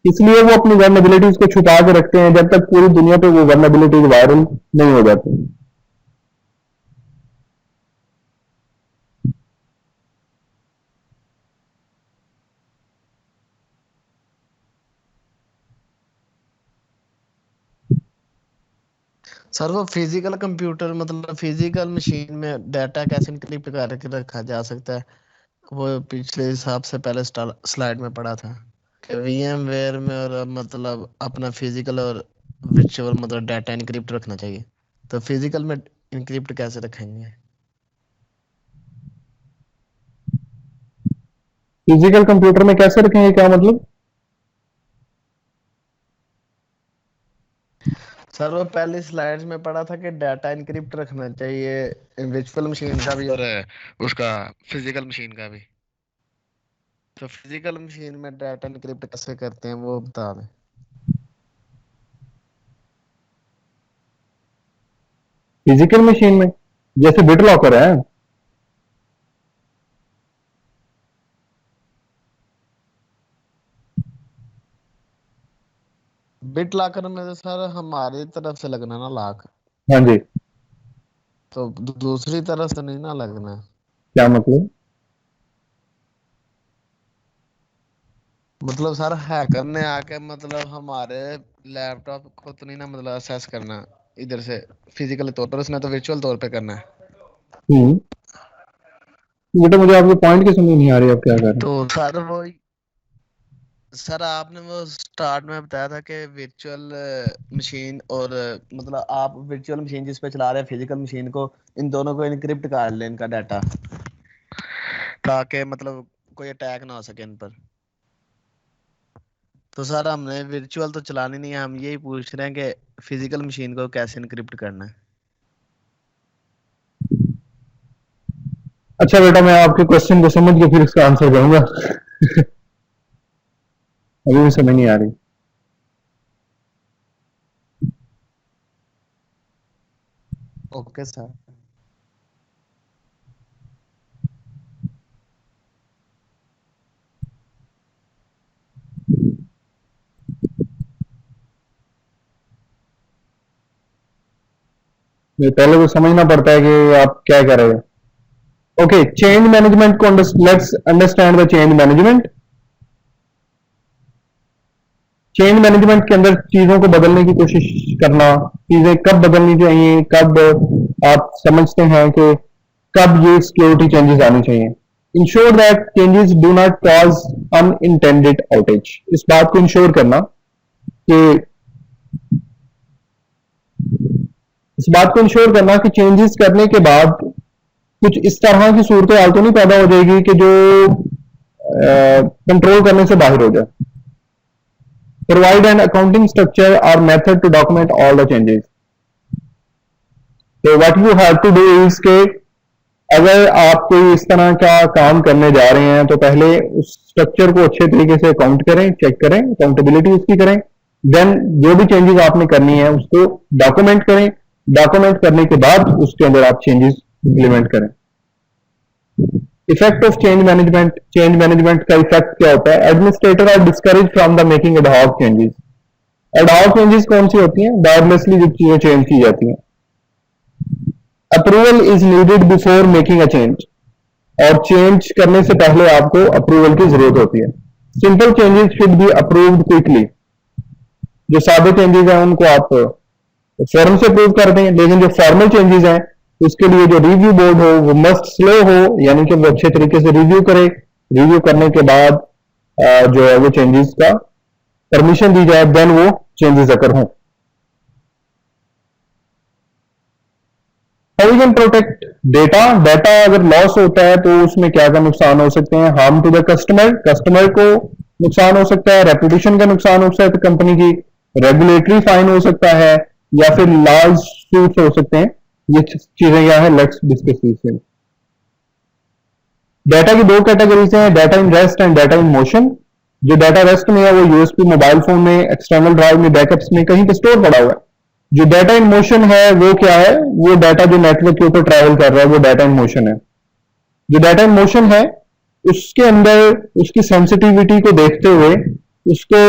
इसलिए वो अपनी वर्नेबिलिटीज को छुपा के रखते हैं जब तक पूरी दुनिया पे वो वर्नेबिलिटीज वायरल नहीं हो जाती। सर वो फिजिकल कंप्यूटर मतलब फिजिकल मशीन में डाटा कैसे इनक्रिप्ट करके रखा जा सकता है? वो पिछले हिसाब से पहले स्लाइड में पढ़ा था कि वीएम वेयर में और मतलब अपना फिजिकल और वर्चुअल मतलब डाटा इनक्रिप्ट रखना चाहिए। तो फिजिकल में इनक्रिप्ट कैसे रखेंगे? फिजिकल कंप्यूटर में कैसे रखेंगे, क्या मतलब? सर वो पहले स्लाइड्स में पढ़ा था कि डाटा इनक्रिप्ट रखना चाहिए, वर्चुअल मशीन का भी और उसका फिजिकल मशीन का भी। तो फिजिकल मशीन में डाटा इनक्रिप्ट कैसे करते हैं वो बता दें। फिजिकल मशीन में जैसे बिट लॉकर है। बिट लॉकर में तो सर हमारी तरफ से लगना ना लॉक, हाँ जी। तो दूसरी तरफ से नहीं ना लगना। क्या मतलब? मतलब सर हैकर ने आके मतलब हमारे लैपटॉप को तो नहीं ना मतलब असेस करना इधर से फिजिकल तौर पर, उसने तो वर्चुअल तौर पे करना है। हम्म। ये तो मुझे आपके पॉइंट की समझ नहीं आ रही, आप क्या कर रहे हैं? तो सर वो सर आपने वो स्टार्ट में बताया था कि वर्चुअल मशीन और मतलब आप वर्चुअल मशीन जिस पे चला रहे हैं फिजिकल मशीन को, इन दोनों को इनक्रिप्ट कर लें इनका डाटा, ताकि मतलब कोई अटैक ना हो सके इन पर। तो सर हमने वर्चुअल तो चलानी नहीं है, हम यही पूछ रहे हैं कि फिजिकल मशीन को कैसे इनक्रिप्ट करना है। अच्छा बेटा, मैं आपके क्वेश्चन को समझ के फिर इसका आंसर दूंगा। अभी भी समझ नहीं आ रही। Okay sir. ये पहले तो समझना पड़ता है कि आप क्या कर रहे हो। ओके, चेंज मैनेजमेंट को let's understand the change management. Change management के अंदर चीजों को बदलने की कोशिश करना, चीजें कब बदलनी चाहिए, कब आप समझते हैं कि कब ये सिक्योरिटी चेंजेस आनी चाहिए। Ensure that changes do not cause unintended outage. इस बात को इंश्योर करना कि इस बात को इंश्योर करना कि चेंजेस करने के बाद कुछ इस तरह की सूरत हाल तो नहीं पैदा हो जाएगी कि जो कंट्रोल करने से बाहर हो जाए। प्रोवाइड एन अकाउंटिंग स्ट्रक्चर और method to document all the changes. तो what you have to do is के अगर आप कोई इस तरह का काम करने जा रहे हैं तो पहले उस स्ट्रक्चर को अच्छे तरीके से अकाउंट करें, चेक करें, अकाउंटेबिलिटी उसकी करें। देन जो भी चेंजेस आपने करनी है उसको डॉक्यूमेंट करें। डॉक्यूमेंट करने के बाद उसके अंदर आप चेंजेस इंप्लीमेंट करें। Effect of change management. Change management का इफेक्ट क्या होता है? Administrator are discourage from the making ad hoc changes. Ad hoc changes कौन सी होती हैं? वायरलेसली जो चीजें चेंज की जाती हैं। Approval is needed before making a change. और चेंज करने से पहले आपको अप्रूवल की जरूरत होती है। Simple changes should be approved quickly. जो सादे चेंजेस हैं उनको आप फॉर्म से अप्रूव कर दें, लेकिन जो फॉर्मल चेंजेस हैं उसके लिए जो रिव्यू बोर्ड हो वो मस्ट स्लो हो, यानी कि वो अच्छे तरीके से रिव्यू करे। रिव्यू करने के बाद जो है वो चेंजेस का परमिशन दी जाए, देन वो चेंजेस अगर हों। How we can protect data. Data अगर लॉस होता है तो उसमें क्या क्या नुकसान हो सकते हैं? Harm to the customer. Customer को नुकसान हो सकता है, रेपुटेशन का नुकसान हो सकता है कंपनी की, रेगुलेटरी फाइन हो सकता है, या फिर लॉज सूट हो सकते हैं। ये चीजें क्या है, लेट्स डिस्कस दिस। डाटा की दो कैटेगरीज हैं, data in rest and data in motion. जो डाटा रेस्ट में है वो यूएसबी मोबाइल फोन में, एक्सटर्नल ड्राइव में, बैकअप्स में कहीं पे स्टोर पड़ा हुआ है। जो डाटा इन मोशन है वो क्या है? वो डाटा जो नेटवर्क के ऊपर ट्रैवल कर रहा है वो डाटा इन मोशन है। जो डाटा इन मोशन है उसके अंदर उसकी सेंसिटिविटी को देखते हुए उसको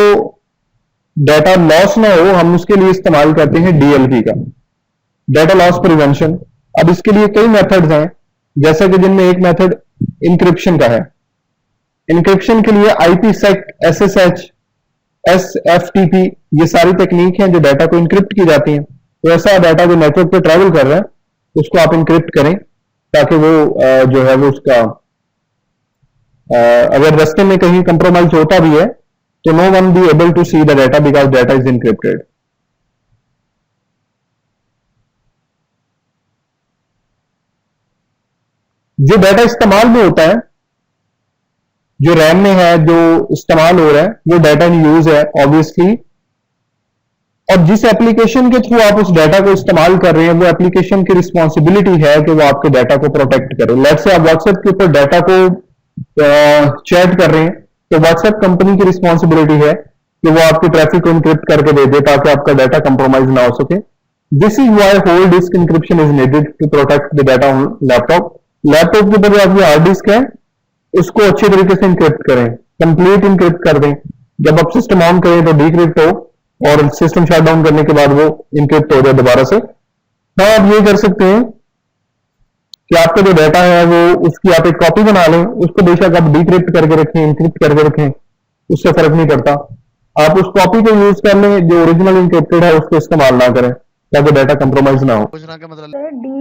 डाटा लॉस ना हो, हम उसके लिए इस्तेमाल करते हैं डीएलपी का, डाटा लॉस प्रिवेंशन। अब इसके लिए कई मेथड्स हैं, जैसा कि जिनमें एक मेथड इंक्रिप्शन का है। इंक्रिप्शन के लिए आईपीसेक, एसएसएच, एसएफटीपी, ये सारी टेक्निक हैं जो डाटा को इंक्रिप्ट की जाती हैं। तो ऐसा डाटा जो नेटवर्क पे ट्रैवल कर रहा है उसको आप इंक्रिप्ट करें, ताकि वो जो है वो उसका अगर रास्ते में कहीं कंप्रोमाइज होता भी है तो no one be able to see the data because data is encrypted. जो डाटा इस्तेमाल में होता है, जो रैम में है, जो इस्तेमाल हो रहा है, वो डाटा इन यूज है ऑब्वियसली। और जिस एप्लीकेशन के थ्रू आप उस डाटा को इस्तेमाल कर रहे हैं, वो एप्लीकेशन की रिस्पॉन्सिबिलिटी है कि वो आपके डाटा को प्रोटेक्ट करे। लेट्स से आप व्हाट्सएप के ऊपर डाटा को चैट कर रहे हैं, तो व्हाट्सएप कंपनी की रिस्पॉन्सिबिलिटी है कि वो आपके ट्रैफिक को इंक्रिप्ट करके दे दे ताकि आपका डाटा कंप्रोमाइज ना हो सके। This is why whole disk encryption is needed to protect the data on laptop. Laptop के ऊपर जो आपकी हार्ड डिस्क है उसको अच्छे तरीके से इंक्रिप्ट करें, कंप्लीट इंक्रिप्ट कर दें। जब आप सिस्टम ऑन करें तो डिक्रिप्ट हो और सिस्टम शट डाउन करने के बाद वो इंक्रिप्ट हो जाए दोबारा से। हाँ, आप ये कर सकते हैं कि आपका जो डाटा है वो उसकी आप एक कॉपी बना लें, उसको बेशक आप डिक्रिप्ट करके रखें, इंक्रिप्ट करके रखें, उससे फर्क नहीं पड़ता। आप उस कॉपी को यूज कर लें, जो ओरिजिनल इंक्रिप्टेड है उसको इस्तेमाल ना करें ताकि डाटा कंप्रोमाइज ना हो। पूछना का मतलब सर डी